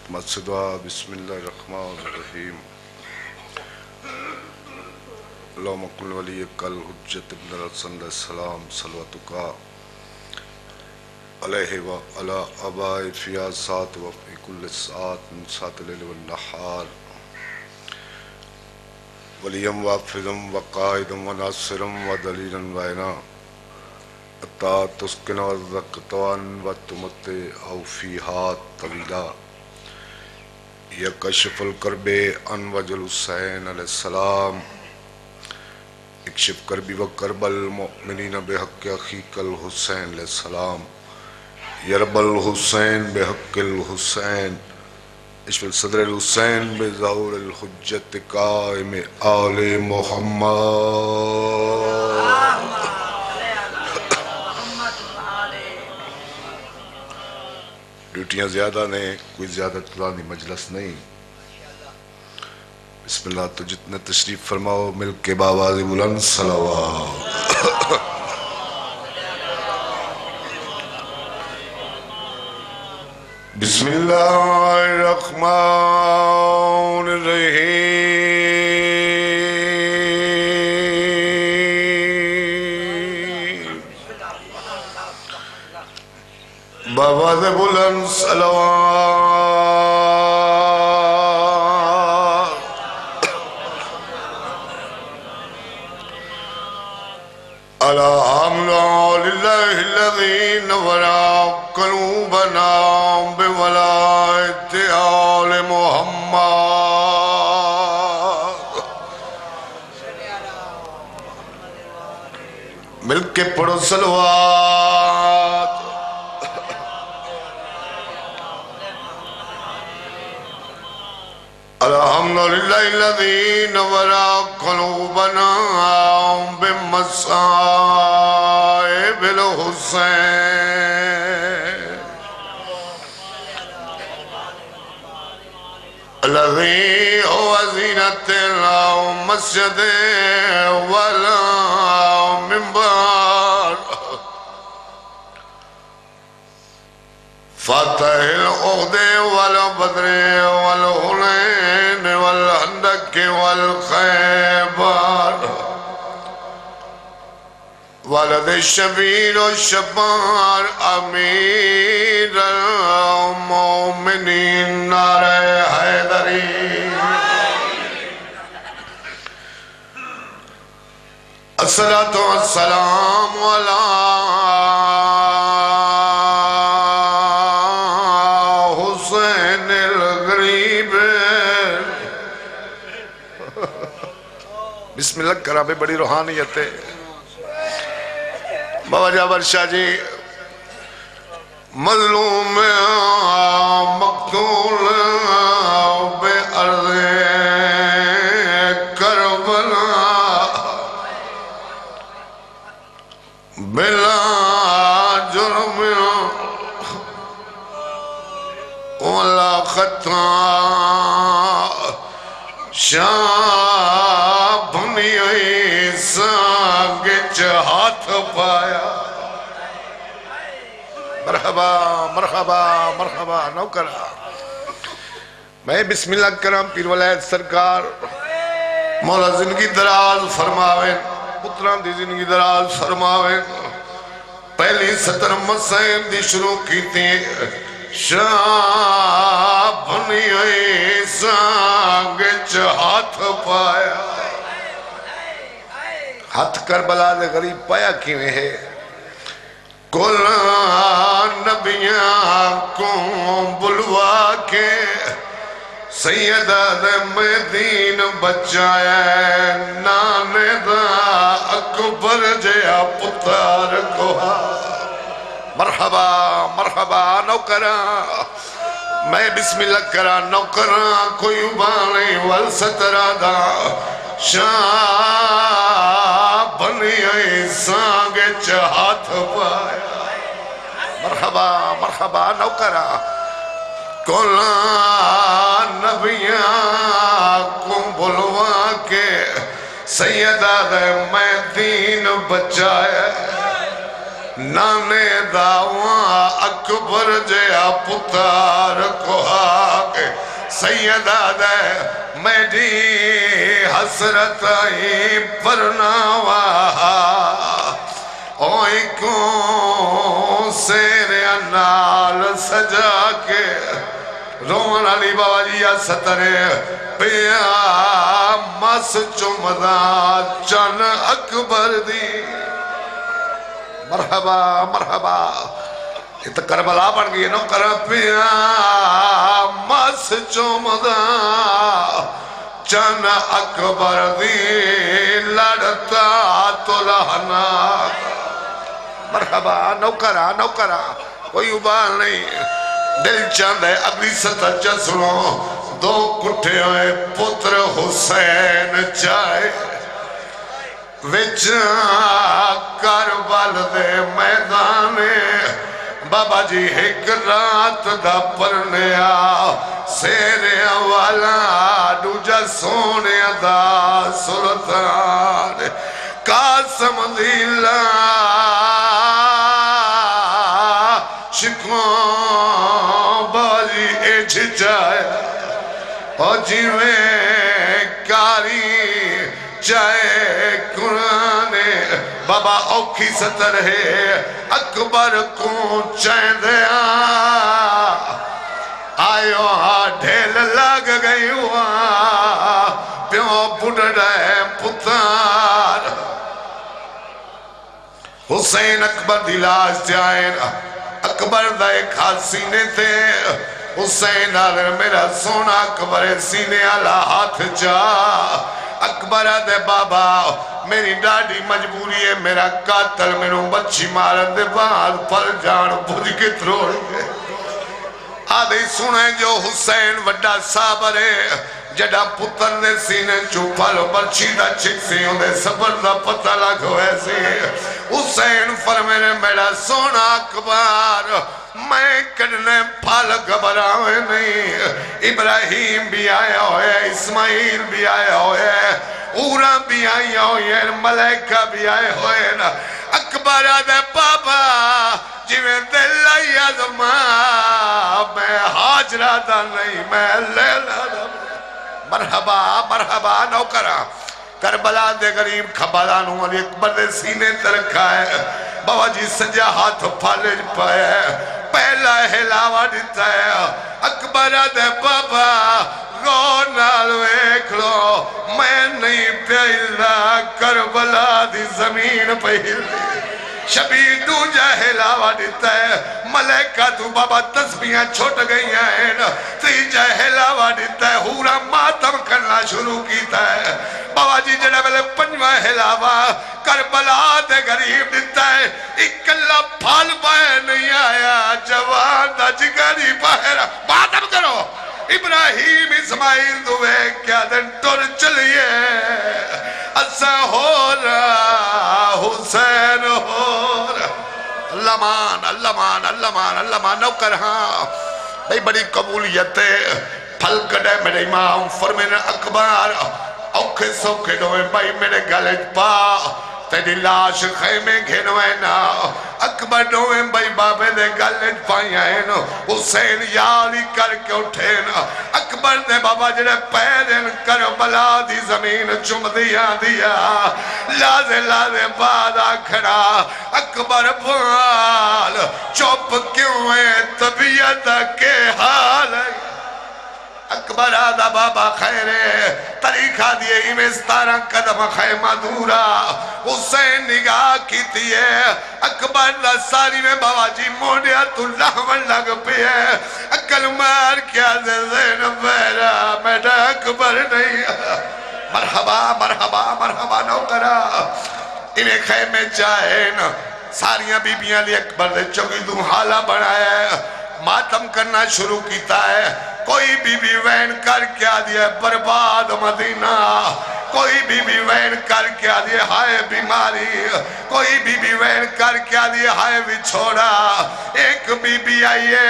مسجدہ بسم اللہ الرحمن الرحیم اللہم کل ولیک الحجت ابن الحسن علیہ السلام صلواتک علیہ وعلی آبائہ فی آسات وفی کل ساعت من ساعت اللیل والنہار ولیم وافظم وقائدم وناصرم ودلیلا وعینا اتا تسکن وزقتوان وتمتع فیہا طویلا یکشف الکرب عن وجہ الحسین علیہ السلام اکشف کربی و کرب المؤمنین بحق اخیک الحسین علیہ السلام یرب الحسین بحق الحسین اشفل صدر الحسین بظہور الحجت قائم آل محمد ڈیوٹیاں زیادہ نے کوئی زیادہ طولانی مجلس نہیں بسم اللہ تو جتنے تشریف فرماؤ مل کے باواز بلند صلوات بسم اللہ الرحمن الرحیم باواز بلند صلوات الحمد للہ الذی نور قلوبنا بولایت آل محمد مل کے پڑھو صلوات الحمدللہ الذی نور قلوبنا بمصائب الحسین الذی هو زینت المسجد والمنبر فاتح العقد والبدر والحنین والہندک والخیبر والد الشبیر والشبار امیر المومنین نار حیدری الصلاة والسلام علی حسین الغریب بسم اللہ کرامے بڑی روحانیت ہے بابا جابر شاہ جی مظلوم مقتول بے عرض کربلا بلا جرم ولا خطا شاہ بھنی سانگچ ہاتھ پایا مرحبا مرحبا مرحبا نوکرہ میں بسم اللہ کرام پیر ولایت سرکار مولا زندگی دراز فرماویں پتران دی زندگی دراز فرماویں پہلی سطر مسائم دی شروع کی تھی شاہ بھنی سانگچ ہاتھ پایا ہاتھ کربلا دے غریب پایا کیویں ہے کل نبیاں کو بلوا کے سیدہ دے مدین بچایا نانے دا اکبر جیا پتار کوہا مرحبا مرحبا نوکران میں بسم اللہ کرا نوکران کوئی بانے والسترہ دا شاہ بنی سانگچ ہاتھ پایا مرحبا مرحبا نوکران کولا نبیاں کو بلوا کے سیدہ دے مدین بچایا نانے داواں اکبر جیا پتر کو آگے سیدہ دے میری حسرت ہی پرناوا اوئی کو سیرے نال سجا کے رون علی بابا جی یا سترے پیا مس چمدہ چن اکبر دی مرحبا مرحبا یہ تو کربلا بن گئی نو کر پیا مس چمدہ چن اکبر دی لڑتا تو لہنا مرحبا نوکرہ نوکرہ کوئی ابال نہیں دل چاند ہے اگلی سطح سنو دو کٹھے ہوئے پتر حسین چائے وچ کربل دے میدانے بابا جی ایک رات دا پرنیا سیرے والا دوجا سونے دا سلطان قاسم دیلا شکوں باجی ایچ جائے اور جیویں کاری جائے قرآن بابا اوکھی ستر ہے اکبر کو چین دیا آئیو ڈھیل لگ گئی ہوا پیوں بڑھڑے پتار حسین اکبر دلاش جائیں اکبر دا ایک ہاتھ سینے تھے حسین آگر میرا سونا اکبر سینے آلہ ہاتھ جا اکبر دے بابا میری ڈاڈی مجبوری ہے میرا قاتل میروں بچی مارن دے بعد پر جان بھج کے تروڑ گئے آدھے سنے جو حسین وڈا صابر ہے جڑا پتر دے سینے چوپالو برچی دا چک سی ہوں دے سبر دا پتہ لگو ایسی حسین فرمیرے میرا سونا اکبر میں کرنے پھال گھبراوے نہیں ابراہیم بھی آیا ہوئے اسماعیل بھی آیا ہوئے اورا بھی آیا ہوئے ملائکہ بھی آئے ہوئے اکبر آدھے بابا جویں دل آئی آدھما میں حاجرہ دا نہیں میں لیلہ دا مرحبا مرحبا نوکرہ کربلا دے غریب کھبالانوں علی اکبر دے سینے ترکھا ہے بابا جی سجا ہاتھ پھالے پائے پہلا ہلاوہ دیتا ہے اکبر دے بابا غور نالو ایک لو میں نہیں پیلا کربلا دی زمین پہل شبیر دو جہلاوہ دیتا ہے ملائکہ تو بابا تسبیاں چھوٹ گئی ہیں تی جہلاوہ دیتا ہے ہورا ماتم کرنا شروع کیتا ہے بابا جی جنہ ملے پنجوہ ہلاوہ کربلا دے غریب دیتا ہے اکلا پھال پائے نہیں آیا جوان دا جگری باہر ماتم کرو ابراہیم اسماعیل دوے کیا دن ٹور چلیے اسا ہو رہا حسین ہو رہا اللہ مان اللہ مان اللہ مان اللہ مان نوکر ہاں بھئی بڑی قبولیت ہے پھل کڑے میرے امام فرمین اکبر اوکھے سوکھے دوئے بھائی میرے گلت پا تیری لاش خیمے گھنوے نا اکبر دوئے بھائی بابے دے گلت پائیں حسین یاری کر کے اٹھے نا اکبر دے بابا جڑے پیرن کربلا دی زمین چم دیا دیا لازے لازے بادا کھڑا اکبر بھال چوپ کیوں ہے طبیعت کے حال ہے اکبر آدھا بابا خیرے طریقہ دیئے ایمستارہ قدم خیمہ دورا حسین نگاہ کی تیئے اکبر دا ساری میں بابا جی موڑیا تو لہمن لگ پہ ہے اکل مار کیا زین میرا میڈا اکبر نہیں مرحبا مرحبا مرحبا نوکرہ انہیں خیمے چاہیں ساریاں بیبیاں لی اکبر دے چوکی دوں حالہ بڑھایا ہے ماتم کرنا شروع کیتا ہے کوئی بی بی وین کر کیا دیا برباد مدینہ کوئی بی بی وین کر کیا دیا ہائے بیماری کوئی بی بی وین کر کیا دیا ہائے بچھوڑا ایک بی بی آئیے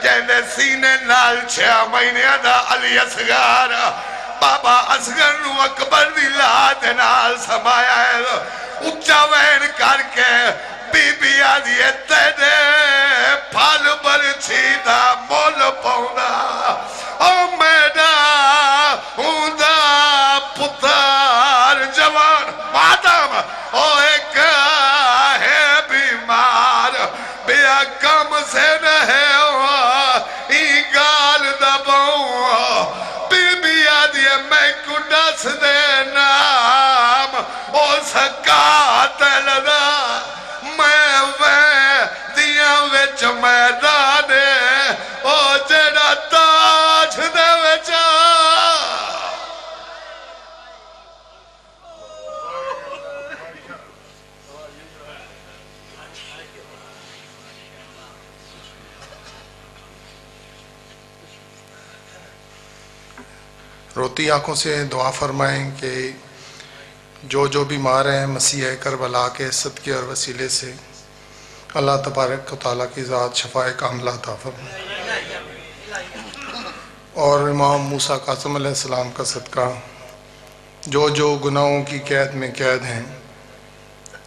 جہنے سینے نال 6 مہینے دا علی اصغر بابا اصغر نو اکبر دی لات نال سمایا ہے اچھا وین کر کے بی بی آدھی تیرے پھال حسین ہے ای گال دباؤں بی بی آدھی میں کو ڈس دے نام او سکات لدا میں وے دیا وچ میدانے او جڑا تاج دے وچا روتی آنکھوں سے دعا فرمائیں کہ جو بیمار ہیں مسیح کربلا کے صدقے اور وسیلے سے اللہ تبارک و تعالیٰ کی ذات شفائے کاملہ عطا فرمائے، اور امام موسیٰ کاظم علیہ السلام کا صدقہ جو گناہوں کی قید میں قید ہیں،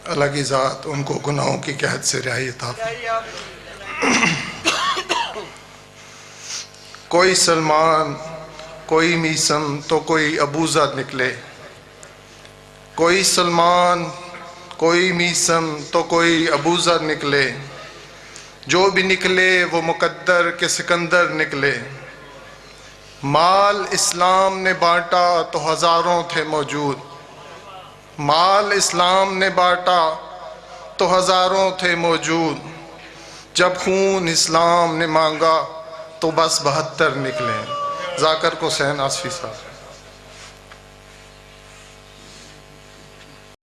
اللہ کی ذات ان کو گناہوں کی قید سے رہائی عطا فرمائے۔ کوئی سلمان کوئی میسم تو کوئی ابوذر نکلے، کوئی سلمان کوئی میسم تو کوئی ابوذر نکلے، جو بھی نکلے وہ مقدر کے سکندر نکلے۔ مال اسلام نے بانٹا تو ہزاروں تھے موجود، مال اسلام نے بانٹا تو ہزاروں تھے موجود، جب خون اسلام نے مانگا تو بس 72 نکلے۔ ذاکر حسین آصفی صاحب۔